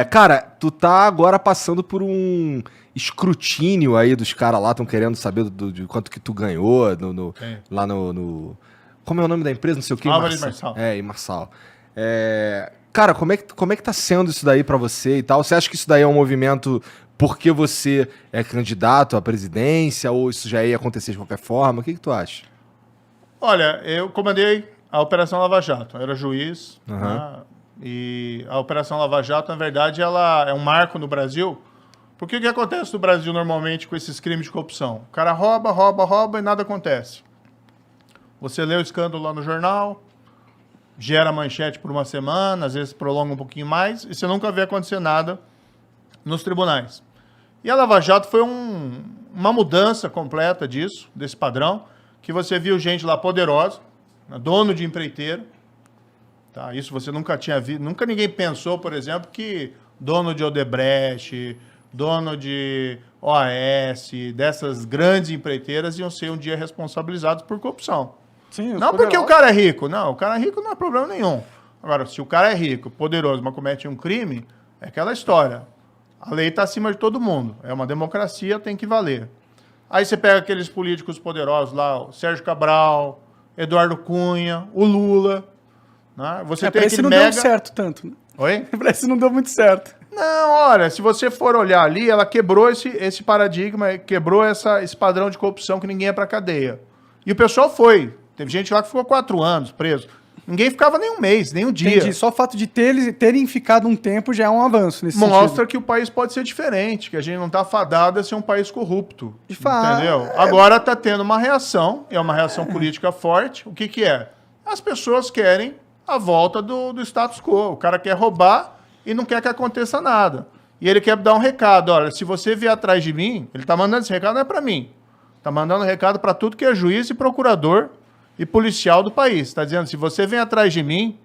Cara, tu tá agora passando por um escrutínio aí dos caras lá, estão querendo saber de quanto que tu ganhou lá Como é o nome da empresa? Não sei o que. Álvares Marçal. E Marçal. Cara, como é que tá sendo isso daí pra você e tal? Você acha que isso daí é um movimento porque você é candidato à presidência ou isso já ia acontecer de qualquer forma? O que tu acha? Olha, eu comandei a Operação Lava Jato. Eu era juiz, Uhum. né? E a Operação Lava Jato, na verdade, ela é um marco no Brasil. Porque o que acontece no Brasil normalmente com esses crimes de corrupção? O cara rouba e nada acontece. Você lê o escândalo lá no jornal, gera manchete por uma semana, às vezes prolonga um pouquinho mais, e você nunca vê acontecer nada nos tribunais. E a Lava Jato foi uma mudança completa disso, desse padrão, que você viu gente lá poderosa, dono de empreiteiro. Tá? Isso você nunca tinha visto. Nunca ninguém pensou, por exemplo, que dono de Odebrecht, dono de OAS, dessas grandes empreiteiras iam ser um dia responsabilizados por corrupção. Sim, não porque o cara é rico. Não, o cara é rico não é problema nenhum. Agora, se o cara é rico, poderoso, mas comete um crime, é aquela história. A lei está acima de todo mundo. É uma democracia, tem que valer. Aí você pega aqueles políticos poderosos lá, o Sérgio Cabral, Eduardo Cunha, o Lula. Né? Você tem parece que aquele não mega... deu certo tanto. Né? Oi? Parece que não deu muito certo. Não, olha, se você for olhar ali, ela quebrou esse paradigma, quebrou esse padrão de corrupção que ninguém ia pra cadeia. E o pessoal foi. Teve gente lá que ficou 4 anos preso. Ninguém ficava nem um mês, nem um dia. Entendi. Só o fato de terem ficado um tempo já é um avanço nesse Mostra sentido. que o país pode ser diferente, que a gente não tá fadado a ser um país corrupto. De fato. Entendeu? Agora tá tendo uma reação, é uma reação política forte. O que que é? As pessoas querem a volta do status quo. O cara quer roubar e não quer que aconteça nada. E ele quer dar um recado. Olha, se você vier atrás de mim, ele tá mandando esse recado, não é para mim. Tá mandando recado para tudo que é juiz e procurador e policial do país. Está dizendo, se você vem atrás de mim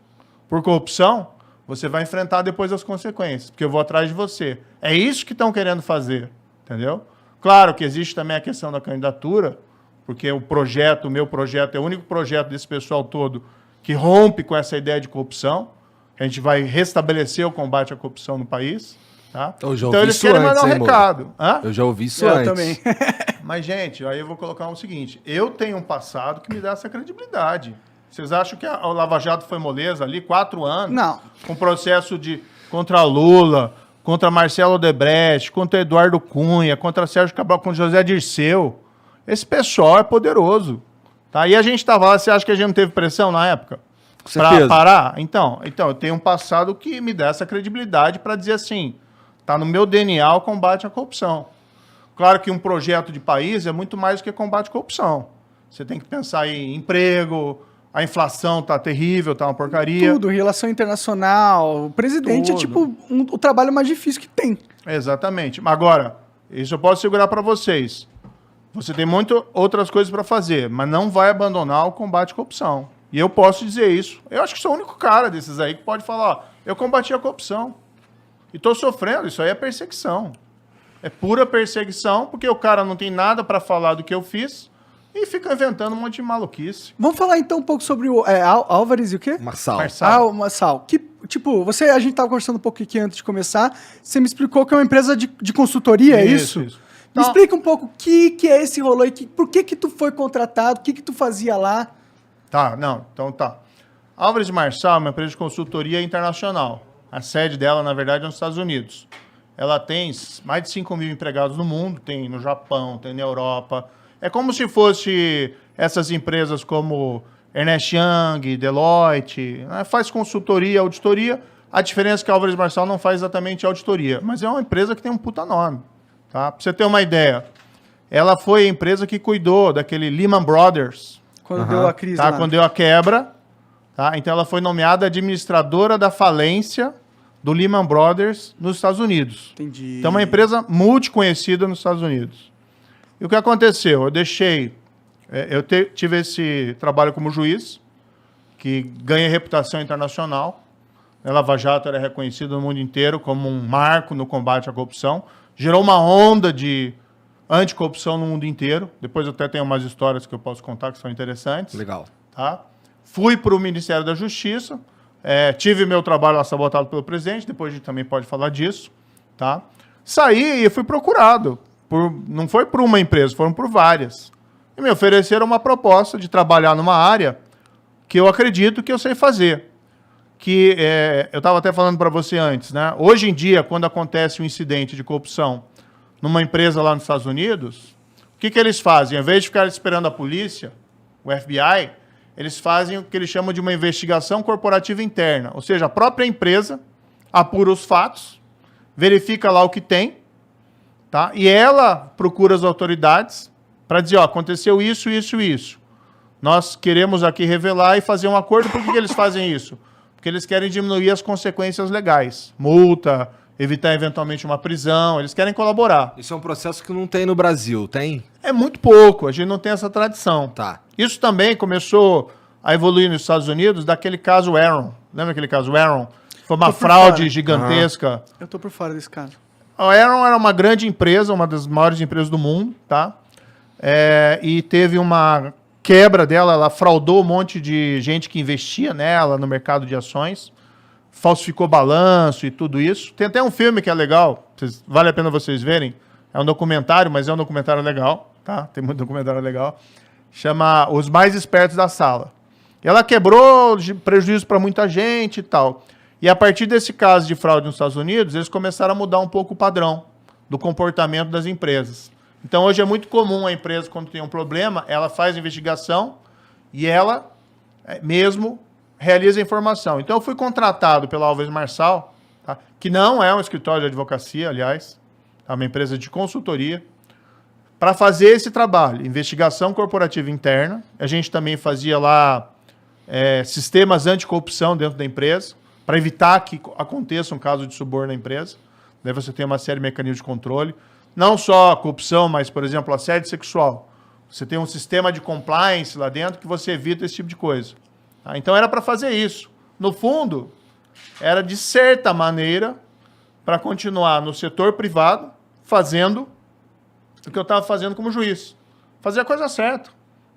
por corrupção, você vai enfrentar depois as consequências, porque eu vou atrás de você. É isso que estão querendo fazer, entendeu? Claro que existe também a questão da candidatura, porque o meu projeto, é o único projeto desse pessoal todo que rompe com essa ideia de corrupção. A gente vai restabelecer o combate à corrupção no país. Tá? Então eles querem mandar um recado. Eu já ouvi isso antes. Eu também. Mas, gente, aí eu vou colocar o seguinte. Eu tenho um passado que me dá essa credibilidade. Vocês acham que a Lava Jato foi moleza ali? 4 anos? Não. Com processo contra Lula, contra Marcelo Odebrecht, contra Eduardo Cunha, contra Sérgio Cabral, contra José Dirceu. Esse pessoal é poderoso. Tá? E a gente estava lá, você acha que a gente não teve pressão na época? Para parar? Então, eu tenho um passado que me dá essa credibilidade para dizer assim, está no meu DNA o combate à corrupção. Claro que um projeto de país é muito mais do que combate à corrupção. Você tem que pensar em emprego, a inflação está terrível, está uma porcaria. Tudo, relação internacional. O presidente é tipo o trabalho mais difícil que tem. Exatamente. Agora, isso eu posso segurar para vocês. Você tem muitas outras coisas para fazer, mas não vai abandonar o combate à corrupção. E eu posso dizer isso. Eu acho que sou o único cara desses aí que pode falar, ó, eu combati a corrupção. E estou sofrendo, isso aí é perseguição. É pura perseguição, porque o cara não tem nada para falar do que eu fiz e fica inventando um monte de maluquice. Vamos falar então um pouco sobre o Álvares e o quê? Marçal. O Marçal. Que, tipo, a gente estava conversando um pouco aqui antes de começar, você me explicou que é uma empresa de consultoria, é isso? Então, me explica um pouco o que é esse rolê, por que tu foi contratado, o que tu fazia lá? Então tá. Álvares Marçal é uma empresa de consultoria internacional. A sede dela, na verdade, é nos Estados Unidos. Ela tem mais de 5 mil empregados no mundo, tem no Japão, tem na Europa. É como se fosse essas empresas como Ernst Young, Deloitte, né? Faz consultoria, auditoria. A diferença é que a Álvares Marçal não faz exatamente auditoria, mas é uma empresa que tem um puta nome. Tá? Pra você ter uma ideia, ela foi a empresa que cuidou daquele Lehman Brothers. Quando deu a crise tá? lá. Quando deu a quebra. Tá? Então ela foi nomeada administradora da falência do Lehman Brothers nos Estados Unidos. Entendi. Então é uma empresa multiconhecida nos Estados Unidos. E o que aconteceu? Eu tive esse trabalho como juiz, que ganha reputação internacional. A Lava Jato era reconhecida no mundo inteiro como um marco no combate à corrupção. Gerou uma onda de anticorrupção no mundo inteiro. Depois eu até tenho umas histórias que eu posso contar que são interessantes. Legal. Tá? Fui para o Ministério da Justiça. tive meu trabalho lá sabotado pelo presidente, depois a gente também pode falar disso, tá? Saí e fui procurado. Não foi por uma empresa, foram por várias. E me ofereceram uma proposta de trabalhar numa área que eu acredito que eu sei fazer. Eu estava até falando para você antes, né? Hoje em dia, quando acontece um incidente de corrupção numa empresa lá nos Estados Unidos, o que eles fazem? Ao invés de ficar esperando a polícia, o FBI, eles fazem o que eles chamam de uma investigação corporativa interna. Ou seja, a própria empresa apura os fatos, verifica lá o que tem, tá? E ela procura as autoridades para dizer, ó, aconteceu isso, isso, isso. Nós queremos aqui revelar e fazer um acordo. Por que eles fazem isso? Porque eles querem diminuir as consequências legais. Multa, evitar eventualmente uma prisão, eles querem colaborar. Isso é um processo que não tem no Brasil, tem? É muito pouco, a gente não tem essa tradição. Tá. Isso também começou a evoluir nos Estados Unidos daquele caso Enron. Lembra aquele caso Enron? Foi uma fraude gigantesca. Eu tô por fora desse caso. A Enron era uma grande empresa, uma das maiores empresas do mundo, tá? E teve uma quebra dela, ela fraudou um monte de gente que investia nela no mercado de ações, falsificou balanço e tudo isso. Tem até um filme que é legal, vale a pena vocês verem. É um documentário, mas é um documentário legal, tá? Tem muito documentário legal. Chama Os Mais Espertos da Sala. E ela quebrou prejuízo para muita gente e tal. E a partir desse caso de fraude nos Estados Unidos, eles começaram a mudar um pouco o padrão do comportamento das empresas. Então, hoje é muito comum a empresa, quando tem um problema, ela faz investigação e ela mesmo realiza a informação. Então, eu fui contratado pela Alves Marçal, tá? Que não é um escritório de advocacia, aliás, é uma empresa de consultoria, para fazer esse trabalho, investigação corporativa interna. A gente também fazia lá sistemas anticorrupção dentro da empresa, para evitar que aconteça um caso de suborno na empresa. Daí você tem uma série de mecanismos de controle. Não só a corrupção, mas, por exemplo, assédio sexual. Você tem um sistema de compliance lá dentro que você evita esse tipo de coisa. Tá? Então era para fazer isso. No fundo, era de certa maneira para continuar no setor privado fazendo o que eu estava fazendo como juiz. Fazer a coisa certa.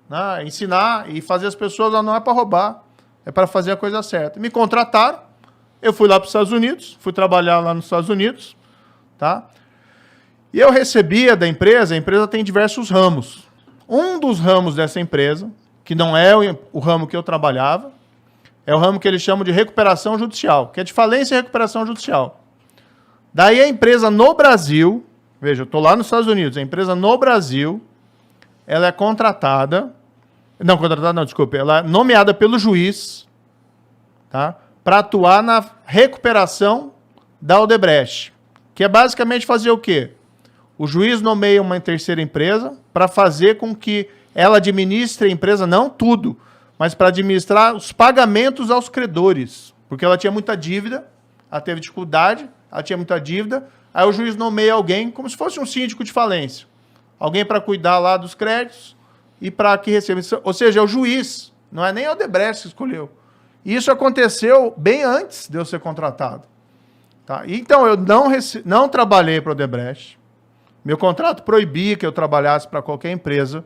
Né? Ensinar e fazer as pessoas, não é para roubar, é para fazer a coisa certa. Me contrataram, eu fui lá para os Estados Unidos, fui trabalhar lá nos Estados Unidos, tá? E eu recebia da empresa, a empresa tem diversos ramos. Um dos ramos dessa empresa, que não é o ramo que eu trabalhava, é o ramo que eles chamam de recuperação judicial, que é de falência e recuperação judicial. Daí a empresa no Brasil, veja, eu estou lá nos Estados Unidos, a empresa no Brasil, ela é contratada, ela é nomeada pelo juiz, tá? Para atuar na recuperação da Odebrecht, que é basicamente fazer o quê? O juiz nomeia uma terceira empresa para fazer com que ela administre a empresa, não tudo, mas para administrar os pagamentos aos credores, porque ela tinha muita dívida, ela teve dificuldade, ela tinha muita dívida, aí o juiz nomeia alguém como se fosse um síndico de falência, alguém para cuidar lá dos créditos e para que receba. Ou seja, é o juiz, não é nem a Odebrecht que escolheu. Isso aconteceu bem antes de eu ser contratado. Tá? Então, eu não trabalhei para a Odebrecht. Meu contrato proibia que eu trabalhasse para qualquer empresa,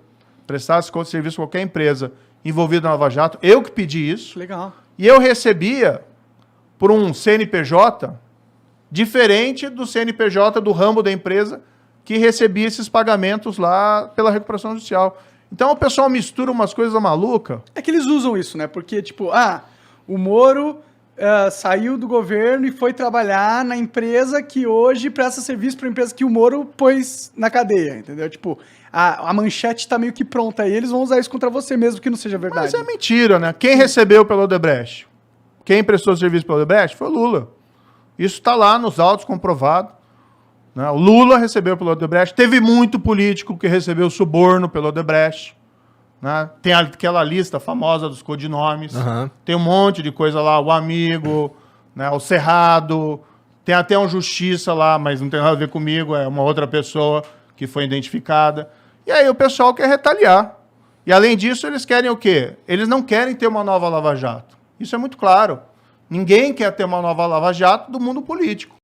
prestasse serviço para qualquer empresa envolvida na Lava Jato. Eu que pedi isso. Legal. E eu recebia por um CNPJ diferente do CNPJ do ramo da empresa que recebia esses pagamentos lá pela recuperação judicial. Então, o pessoal mistura umas coisas malucas. É que eles usam isso, né? Porque, tipo, o Moro saiu do governo e foi trabalhar na empresa que hoje presta serviço para a empresa que o Moro pôs na cadeia, entendeu? Tipo, a manchete tá meio que pronta aí, eles vão usar isso contra você mesmo que não seja verdade. Mas é mentira, né? Quem recebeu pelo Odebrecht? Quem prestou serviço pelo Odebrecht foi o Lula. Isso está lá nos autos comprovado. Né? O Lula recebeu pelo Odebrecht. Teve muito político que recebeu suborno pelo Odebrecht. Né? Tem aquela lista famosa dos codinomes. Uhum. Tem um monte de coisa lá. O Amigo, né? O Cerrado. Tem até um Justiça lá, mas não tem nada a ver comigo. É uma outra pessoa que foi identificada. E aí o pessoal quer retaliar. E além disso, eles querem o quê? Eles não querem ter uma nova Lava Jato. Isso é muito claro. Ninguém quer ter uma nova Lava Jato do mundo político.